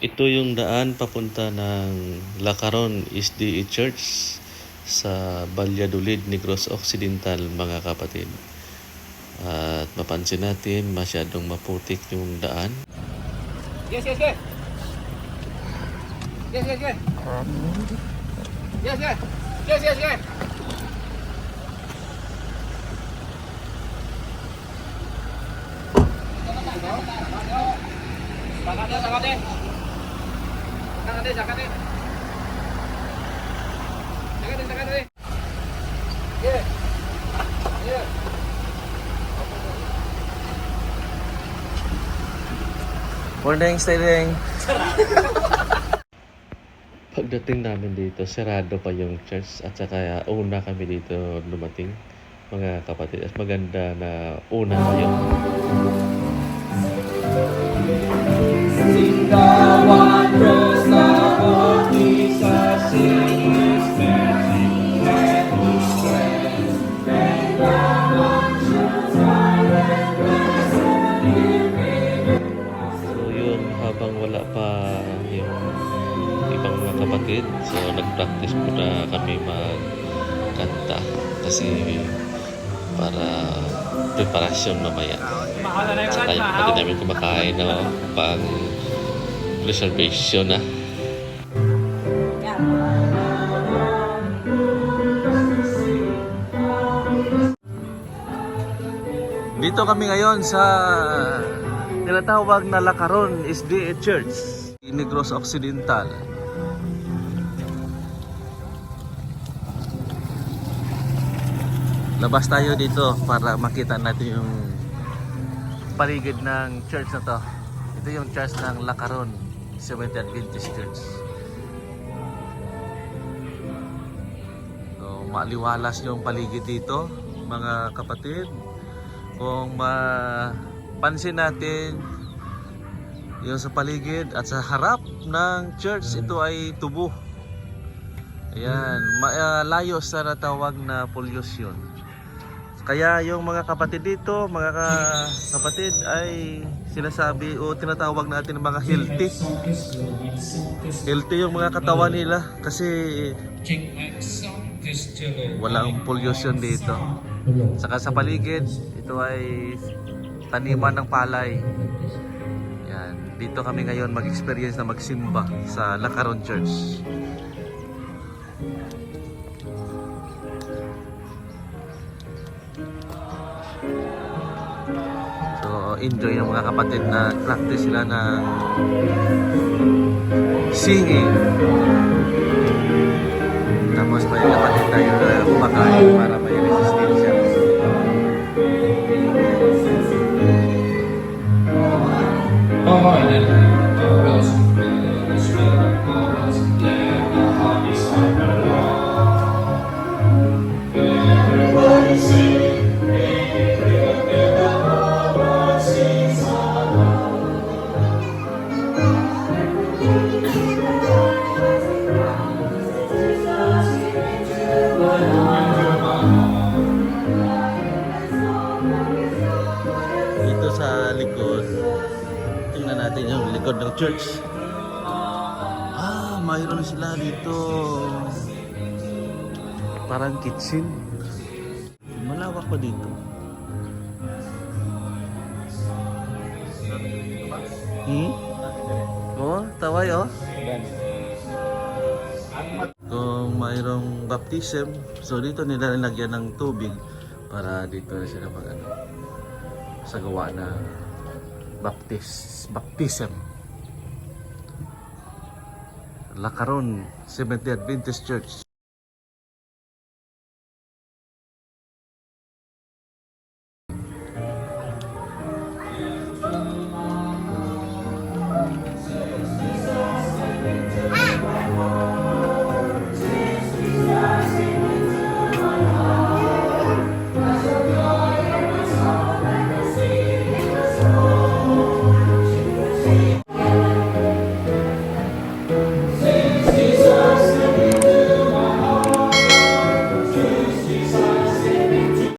Ito yung daan papunta ng Lacaron SDA Church sa Valladolid, Negros Occidental, mga kapatid. At mapansin natin masyadong maputik yung daan. Yes, yes, yes. Yes, yes, yes. Yes, yes. Yes, yes, yes. Sakate, sakate. Sakate, sakate. Sakate, sakate. Yeah. Yeah. Morning, Sterling. Pagdating namin dito, sarado pa yung church at saka una kami dito dumating, mga kapatid. At maganda na una pa yun. Sigawan Diyos na bukti sa sinis, and His strength, and the choose and So yung habang wala pa yung ibang mga kapatid, so nag-practice muna kami magkanta kasi para preparasyon mamaya. Saka yung kapatid namin kumakain na pang reservation na. Dito kami ngayon sa tinatawag na Lacaron SDA Church, Negros Occidental. Labas tayo dito para makita natin yung paligid ng church na to. Ito yung church ng Lacaron Seventh-day Adventist Church. So, maliwalas yung paligid dito, mga kapatid. Kung mapansin natin yung sa paligid at sa harap ng church, ito ay tubo. Ayan, layo sa natawag na pollution. Kaya yung mga kapatid dito, mga kapatid ay sinasabi o tinatawag natin ng mga healthy. Healthy yung mga katawan nila kasi walang pollution dito. Saka sa paligid, ito ay taniman ng palay. Yan, dito kami ngayon mag-experience na magsimba sa Lacaron Church. So, enjoy ng mga kapatid na practice sila ng singing. Tapos may kapatid tayo na kumakain para may resistensya. Dito sa likod, tingnan natin yung likod ng church. Mayroon sila dito parang kitchen. Malawak pa dito. Oh, taway oh. Kung mayroong baptism, so dito nila nilagyan ng tubig para dito na sila sa gawa na baptism. Lacaron Seventh-day Adventist Church.